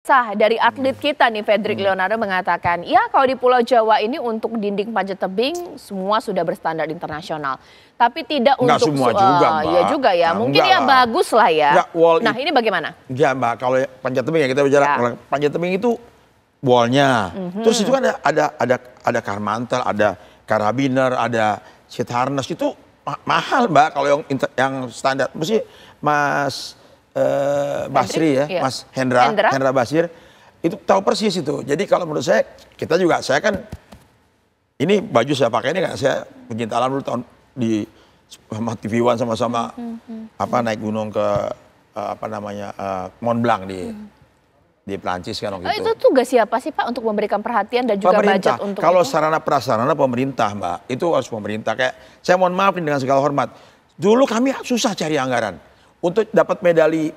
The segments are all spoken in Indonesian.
sah dari atlet kita nih, Fedrik Leonardo mengatakan, ya kalau di Pulau Jawa ini untuk dinding panjat tebing semua sudah berstandar internasional. Tapi tidak Nggak untuk semua juga, Mbak. ya juga ya, Nah, mungkin ya lah. bagus lah ya. Nggak, nah ini bagaimana? Ya Mbak, kalau panjat tebing ya kita bicara Ya. panjat tebing itu wallnya. Terus itu kan ada karmantel, ada karabiner, ada seat harness, itu mahal Mbak kalau yang standar. Mesti Mas Basri ya, Iya. Mas Hendra Basir itu tahu persis itu. Jadi kalau menurut saya, saya kan ini baju saya pakai ini kan saya pencinta alam dulu tahun di sama TV One sama-sama naik gunung ke Mont Blanc di Prancis kan waktu Itu tugas siapa sih Pak untuk memberikan perhatian dan juga pemerintah. budget untuk Kalau itu? sarana prasarana pemerintah Mbak, itu harus pemerintah. Kayak saya mohon maaf dengan segala hormat, dulu kami susah cari anggaran untuk dapat medali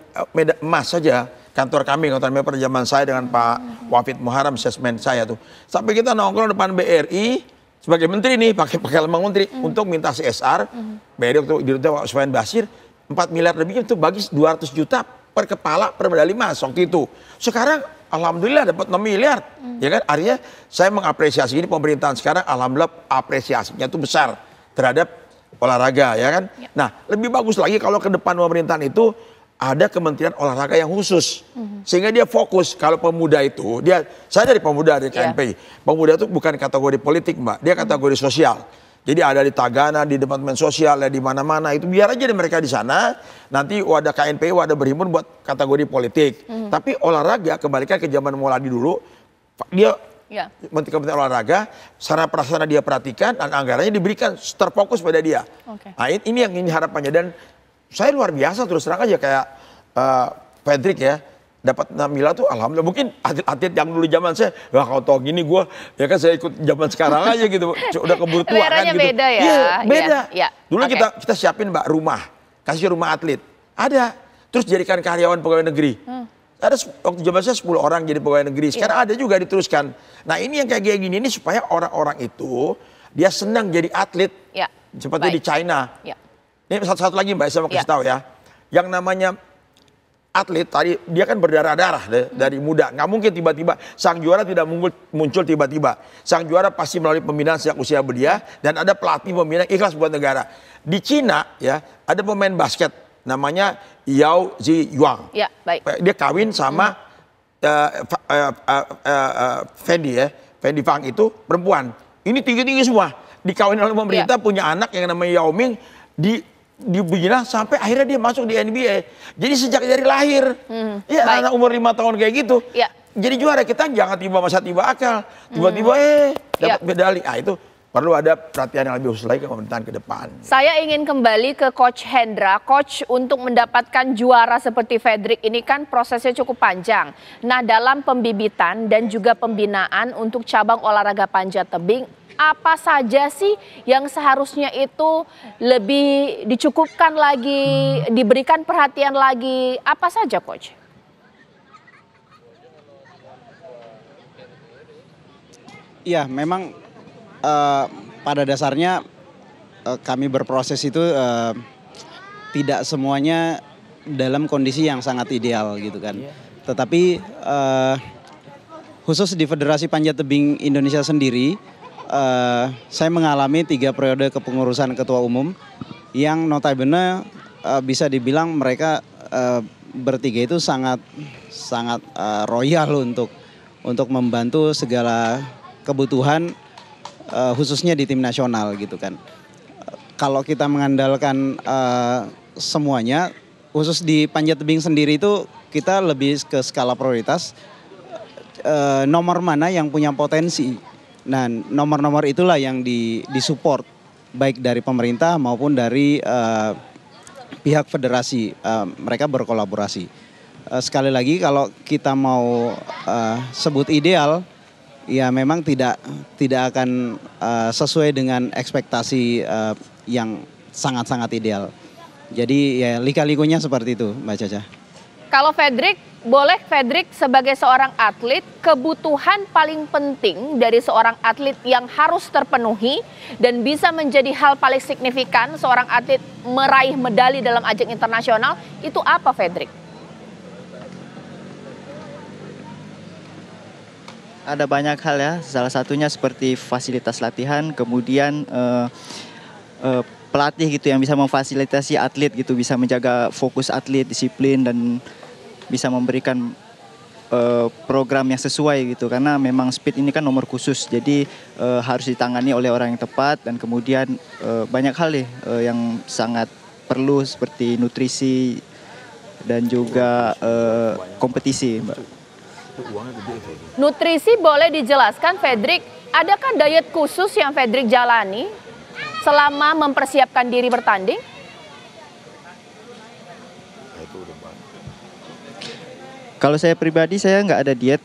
emas saja. Kantor pada zaman saya dengan Pak Wafid Muharram, sesmen saya tuh, sampai kita nongkrong depan BRI sebagai menteri nih, pakai lambang menteri untuk minta CSR. BRI waktu di Sufyan Basir 4 miliar lebih itu bagi 200 juta per kepala per medali emas waktu itu. Sekarang alhamdulillah dapat 6 miliar. Ya kan? Artinya saya mengapresiasi ini pemerintahan sekarang, alhamdulillah apresiasinya itu besar terhadap olahraga, ya kan? Ya. Nah, lebih bagus lagi kalau ke depan pemerintahan itu ada kementerian olahraga yang khusus. Sehingga dia fokus kalau pemuda itu, saya dari pemuda dari KNPI. Pemuda itu bukan kategori politik, Mbak. Dia kategori sosial. Jadi ada di Tagana, di Departemen Sosial, di mana-mana. Itu biar aja mereka di sana. Nanti wadah KNPI, wadah berhimpun buat kategori politik. Tapi olahraga, kembalikan ke zaman Mauladi dulu, dia Menteri Kementerian Olahraga, sarana prasarana dia perhatikan, dan anggarannya diberikan terfokus pada dia. Nah ini yang harapannya. Dan saya luar biasa terus terang aja kayak Fedrik ya, dapat 6 miliar tuh alhamdulillah. Mungkin atlet-atlet yang dulu zaman saya, wah kalau tau gini gue, ya kan saya ikut zaman sekarang aja gitu. Udah keburu tua kan gitu. Beda ya? Iya, beda. Ya. Dulu kita siapin Mbak rumah, kasih rumah atlet. Ada. Terus jadikan karyawan pegawai negeri. Ada waktu zaman saya 10 orang jadi pegawai negeri. Sekarang ada juga diteruskan. Nah ini yang kayak gini ini supaya orang-orang itu dia senang jadi atlet. Seperti di China. Ini satu lagi Mbak, saya mau kasih tahu ya. Yang namanya atlet tadi dia kan berdarah-darah dari muda. Nggak mungkin tiba-tiba sang juara tidak muncul tiba-tiba. Sang juara pasti melalui pembinaan sejak usia belia dan ada pelatih pembina ikhlas buat negara. Di Cina ya ada pemain basket namanya Yao Ziyuan. Dia kawin sama Fendi Fang itu perempuan. Ini tinggi-tinggi semua. Dikawin oleh pemerintah, punya anak yang namanya Yao Ming, dibina sampai akhirnya dia masuk di NBA. Jadi sejak dari lahir, anak umur 5 tahun kayak gitu. Jadi juara. Kita jangan tiba-tiba akal, tiba-tiba dapat medali. Nah itu perlu ada perhatian yang lebih khusus lagi ke pemerintahan ke depan. Saya ingin kembali ke Coach Hendra. Coach, untuk mendapatkan juara seperti Fedrik ini kan prosesnya cukup panjang. Nah, dalam pembibitan dan juga pembinaan untuk cabang olahraga panjat tebing, apa saja sih yang seharusnya itu lebih dicukupkan lagi, diberikan perhatian lagi? Apa saja, Coach? Ya, memang pada dasarnya kami berproses itu tidak semuanya dalam kondisi yang sangat ideal gitu kan. Tetapi khusus di Federasi Panjat Tebing Indonesia sendiri, saya mengalami 3 periode kepengurusan ketua umum yang notabene bisa dibilang mereka bertiga itu sangat royal untuk membantu segala kebutuhan khususnya di tim nasional gitu kan. Kalau kita mengandalkan semuanya, khusus di panjat tebing sendiri itu kita lebih ke skala prioritas, nomor mana yang punya potensi. Nah nomor-nomor itulah yang disupport baik dari pemerintah maupun dari pihak federasi, mereka berkolaborasi. Sekali lagi kalau kita mau sebut ideal, ya memang tidak akan sesuai dengan ekspektasi yang sangat-sangat ideal. Jadi ya lika-likunya seperti itu Mbak Caca. Kalau Fedrik, boleh Fedrik sebagai seorang atlet, kebutuhan paling penting dari seorang atlet yang harus terpenuhi dan bisa menjadi hal paling signifikan seorang atlet meraih medali dalam ajang internasional, itu apa Fedrik? Ada banyak hal ya, salah satunya seperti fasilitas latihan, kemudian pelatih gitu yang bisa memfasilitasi atlet gitu, bisa menjaga fokus atlet, disiplin, dan bisa memberikan program yang sesuai gitu, karena memang speed ini kan nomor khusus, jadi harus ditangani oleh orang yang tepat, dan kemudian banyak hal nih yang sangat perlu seperti nutrisi dan juga kompetisi, Mbak. Nutrisi boleh dijelaskan, Fedrik, adakah diet khusus yang Fedrik jalani selama mempersiapkan diri bertanding? Kalau saya pribadi, saya nggak ada diet,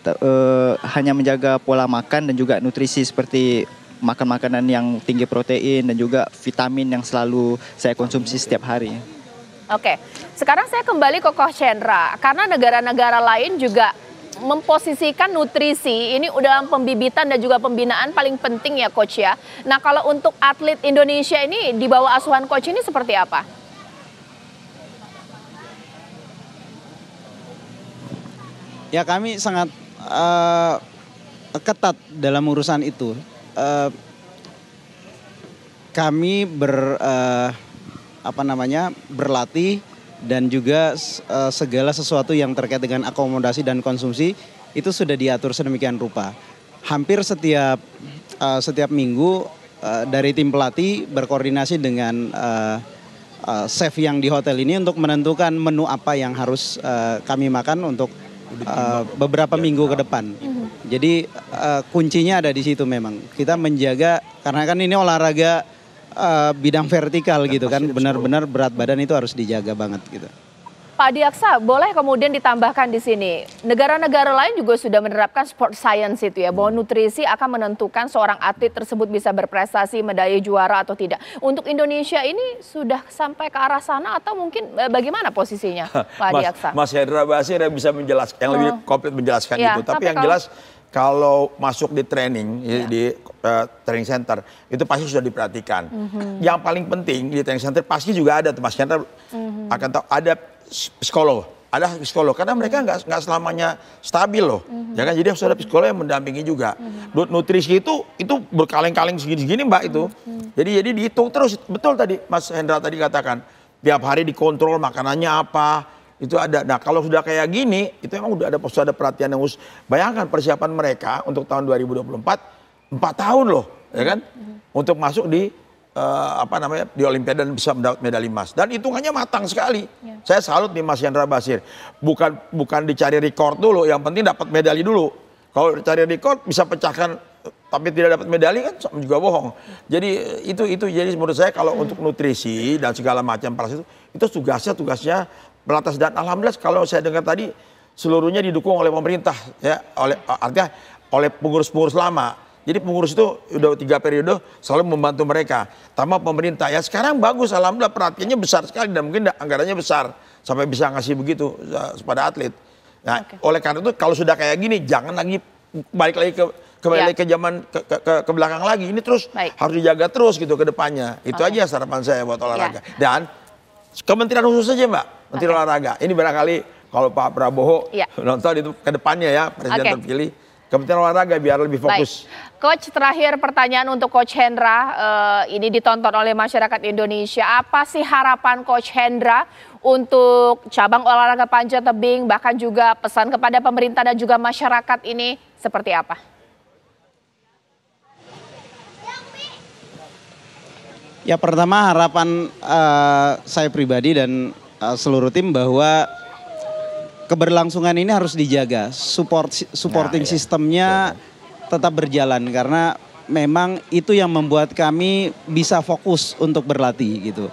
hanya menjaga pola makan dan juga nutrisi seperti makan makanan yang tinggi protein dan juga vitamin yang selalu saya konsumsi setiap hari. Oke, sekarang saya kembali ke Coach Hendra, karena negara-negara lain juga memposisikan nutrisi ini dalam pembibitan dan juga pembinaan paling penting ya Coach ya. Nah kalau untuk atlet Indonesia ini di bawah asuhan Coach ini seperti apa? Ya kami sangat ketat dalam urusan itu. Kami berlatih dan juga segala sesuatu yang terkait dengan akomodasi dan konsumsi itu sudah diatur sedemikian rupa. Hampir setiap minggu dari tim pelatih berkoordinasi dengan chef yang di hotel ini untuk menentukan menu apa yang harus kami makan untuk beberapa minggu ke depan. Jadi kuncinya ada di situ memang. Kita menjaga, karena kan ini olahraga bidang vertikal gitu kan, benar-benar berat badan itu harus dijaga banget gitu. Pak Diaksa, boleh kemudian ditambahkan di sini, negara-negara lain juga sudah menerapkan sport science itu ya, bahwa nutrisi akan menentukan seorang atlet tersebut bisa berprestasi, medali juara atau tidak. Untuk Indonesia ini sudah sampai ke arah sana atau mungkin bagaimana posisinya, Pak Diaksa? Mas Hendra Basir yang bisa menjelaskan, yang lebih komplit menjelaskan ya, itu. Tapi yang jelas kalau masuk di training di training center itu pasti sudah diperhatikan. Yang paling penting di training center pasti juga ada, Mas Hendra akan tahu, ada psikolog, karena mereka nggak selamanya stabil loh, ya kan? Jadi harus ada psikolog yang mendampingi juga. Nutrisi itu berkaleng-kaleng segini-segini Mbak itu. Jadi dihitung terus, betul tadi Mas Hendra tadi katakan, tiap hari dikontrol makanannya apa, itu ada. Nah kalau sudah kayak gini, itu memang udah ada perhatian yang khusus. Bayangkan persiapan mereka untuk tahun 2024, 4 tahun loh, ya kan? Untuk masuk di di Olimpiade dan bisa mendapat medali emas. Dan hitungannya matang sekali. Ya. Saya salut nih Mas Hendra Basir. Bukan dicari rekor dulu, yang penting dapat medali dulu. Kalau dicari rekor bisa pecahkan tapi tidak dapat medali kan juga bohong. Jadi itu jadi menurut saya kalau untuk nutrisi dan segala macam itu tugasnya pelatas, dan alhamdulillah kalau saya dengar tadi seluruhnya didukung oleh pemerintah ya, artinya oleh pengurus-pengurus lama. Jadi pengurus itu udah 3 periode selalu membantu mereka. Tambah pemerintah ya sekarang bagus, alhamdulillah perhatiannya besar sekali dan mungkin anggarannya besar sampai bisa ngasih begitu kepada atlet. Nah, oleh karena itu kalau sudah kayak gini jangan lagi balik lagi ke zaman ke belakang lagi. Ini terus harus dijaga terus gitu ke depannya. Itu aja harapan saya buat olahraga. Dan kementerian khusus saja Mbak, Menteri Olahraga. Ini barangkali kalau Pak Prabowo nonton itu ke depannya ya presiden terpilih. Kementerian Olahraga biar lebih fokus. Coach, terakhir pertanyaan untuk Coach Hendra, ini ditonton oleh masyarakat Indonesia. Apa sih harapan Coach Hendra untuk cabang olahraga panjat tebing, bahkan juga pesan kepada pemerintah dan juga masyarakat ini seperti apa? Ya pertama harapan saya pribadi dan seluruh tim bahwa keberlangsungan ini harus dijaga, supporting sistemnya tetap berjalan karena memang itu yang membuat kami bisa fokus untuk berlatih gitu.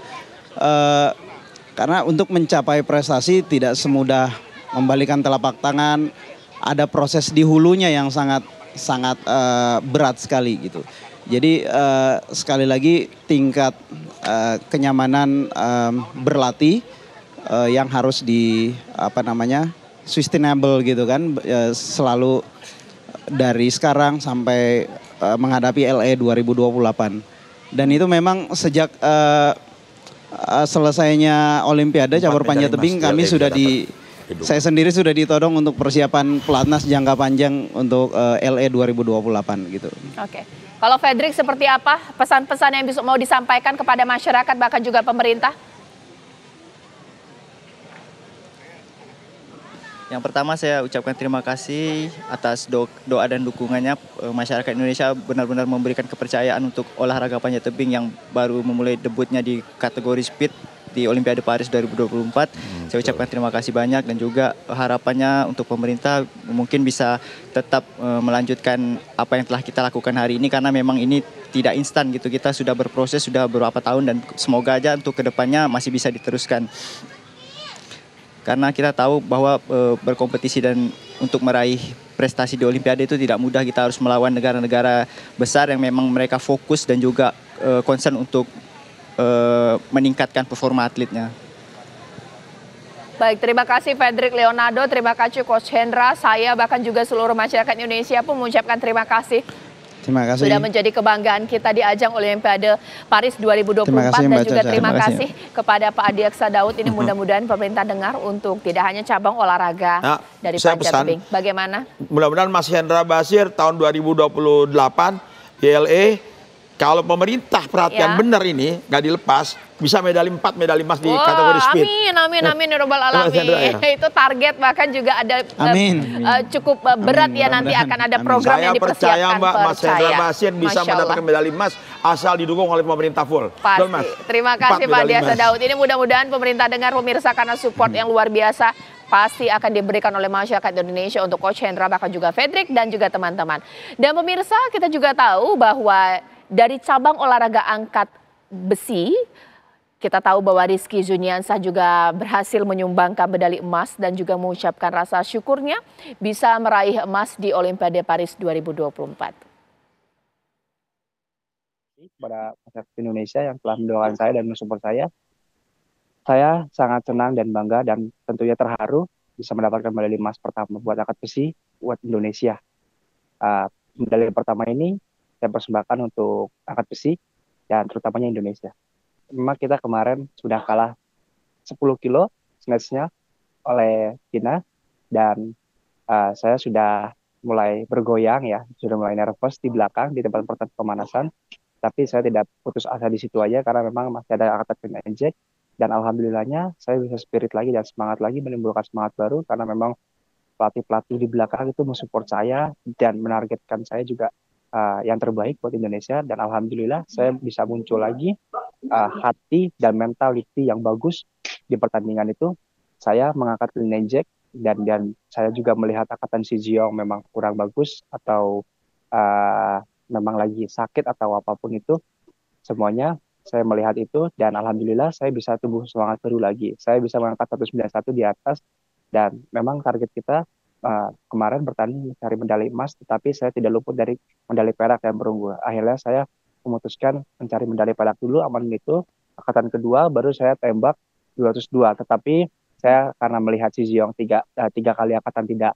Karena untuk mencapai prestasi tidak semudah membalikan telapak tangan, ada proses di hulunya yang sangat berat sekali gitu. Jadi sekali lagi tingkat kenyamanan berlatih yang harus sustainable gitu kan, selalu dari sekarang sampai menghadapi LA 2028. Dan itu memang sejak selesainya Olimpiade cabur panjat tebing kami sudah Gedung. Saya sendiri sudah ditodong untuk persiapan pelatnas jangka panjang untuk LE 2028 gitu. Oke. Kalau Fredrik seperti apa pesan-pesan yang bisa mau disampaikan kepada masyarakat bahkan juga pemerintah? Yang pertama saya ucapkan terima kasih atas doa dan dukungannya. Masyarakat Indonesia benar-benar memberikan kepercayaan untuk olahraga panjat tebing yang baru memulai debutnya di kategori speed di Olimpiade Paris 2024. Saya ucapkan terima kasih banyak dan juga harapannya untuk pemerintah mungkin bisa tetap melanjutkan apa yang telah kita lakukan hari ini karena memang ini tidak instan gitu. Kita sudah berproses sudah beberapa tahun dan semoga aja untuk kedepannya masih bisa diteruskan. Karena kita tahu bahwa berkompetisi dan untuk meraih prestasi di Olimpiade itu tidak mudah. Kita harus melawan negara-negara besar yang memang mereka fokus dan juga concern untuk meningkatkan performa atletnya. Baik, terima kasih Fredrik Leonardo, terima kasih Coach Hendra, saya bahkan juga seluruh masyarakat Indonesia pun mengucapkan terima kasih. Terima kasih. Sudah menjadi kebanggaan kita di ajang Olimpiade Paris 2024 kasih, dan Mbak juga Caca. terima Terima kasih. kasih kepada Pak Adiaksa Daud. Ini mudah-mudahan pemerintah dengar untuk tidak hanya cabang olahraga dari saya panjat pesan, tebing. Bagaimana? Mudah-mudahan Mas Hendra Basir tahun 2028 YLE, kalau pemerintah perhatian Ya. benar ini nggak dilepas, bisa medali 4 medali emas di Wah, kategori speed. amin ya robbal alamin. Hendra, ya. Itu target bahkan juga ada Amin. cukup berat ya nanti akan ada program Saya yang percaya dipersiapkan. Mbak, Mas Hendra Basir bisa Masya Allah. mendapatkan medali emas asal didukung oleh pemerintah full. Pasti. Betul, Mas? Terima 4 kasih Pak medali Adiaksa emas. Daud. Ini mudah-mudahan pemerintah dengar pemirsa karena support yang luar biasa pasti akan diberikan oleh masyarakat Indonesia untuk Coach Hendra bahkan juga Fredrik dan juga teman-teman. Dan pemirsa kita juga tahu bahwa dari cabang olahraga angkat besi kita tahu bahwa Rizky Zuniansah juga berhasil menyumbangkan medali emas dan juga mengucapkan rasa syukurnya bisa meraih emas di Olimpiade Paris 2024. Kepada masyarakat Indonesia yang telah mendoakan saya dan mensupport saya sangat senang dan bangga dan tentunya terharu bisa mendapatkan medali emas pertama buat angkat besi buat Indonesia. Medali pertama ini saya persembahkan untuk angkat besi dan terutamanya Indonesia. Memang kita kemarin sudah kalah 10 kilo snatch-nya oleh China dan saya sudah mulai bergoyang ya, sudah mulai nervous di belakang di tempat pemanasan. Tapi saya tidak putus asa di situ aja karena memang masih ada angkatan clean and jerk dan alhamdulillahnya saya bisa spirit lagi dan semangat lagi menimbulkan semangat baru karena memang pelatih-pelatih di belakang itu mensupport saya dan menargetkan saya juga yang terbaik buat Indonesia dan alhamdulillah saya bisa muncul lagi hati dan mentality yang bagus di pertandingan itu. Saya mengangkat clean and jerk dan saya juga melihat angkatan Si Jiong memang kurang bagus atau memang lagi sakit atau apapun itu, semuanya saya melihat itu dan alhamdulillah saya bisa tumbuh semangat baru lagi. Saya bisa mengangkat 191 di atas dan memang target kita kemarin bertanding mencari medali emas, tetapi saya tidak luput dari medali perak yang perunggu. Akhirnya saya memutuskan mencari medali perak dulu, aman itu. Angkatan kedua baru saya tembak 202, tetapi saya karena melihat Si Jiong tiga kali angkatan tidak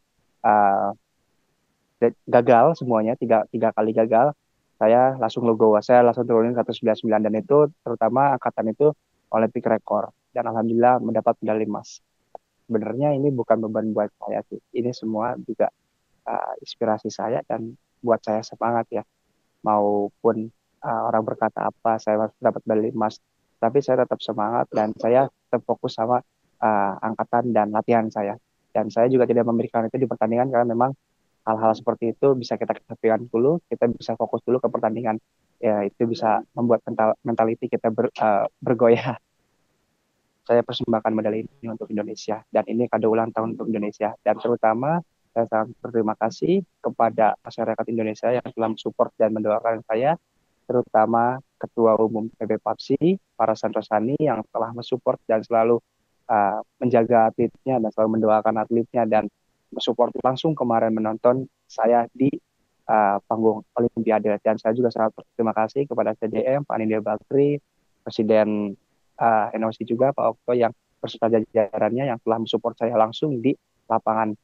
gagal semuanya, tiga kali gagal, saya langsung logo, saya langsung turunin 199 dan itu terutama angkatan itu Olympic record dan alhamdulillah mendapat medali emas. Sebenarnya ini bukan beban buat saya sih, ini semua juga inspirasi saya dan buat saya semangat ya. Maupun orang berkata apa, saya harus dapat medali emas, tapi saya tetap semangat dan saya tetap fokus sama angkatan dan latihan saya. Dan saya juga tidak memberikan itu di pertandingan karena memang hal-hal seperti itu bisa kita kesampingkan dulu, kita bisa fokus dulu ke pertandingan. Ya itu bisa membuat mentality kita bergoyah. Saya persembahkan medali ini untuk Indonesia dan ini kado ulang tahun untuk Indonesia dan terutama saya sangat berterima kasih kepada masyarakat Indonesia yang telah mensupport dan mendoakan saya, terutama Ketua Umum PB Papsi, para Santosani yang telah mensupport dan selalu menjaga atletnya dan selalu mendoakan atletnya dan mensupport langsung kemarin menonton saya di panggung Olimpiade dan saya juga sangat berterima kasih kepada CDM, Pak Nindya Bakri, Presiden NOC juga Pak Okto yang berserta jajarannya yang telah mensupport saya langsung di lapangan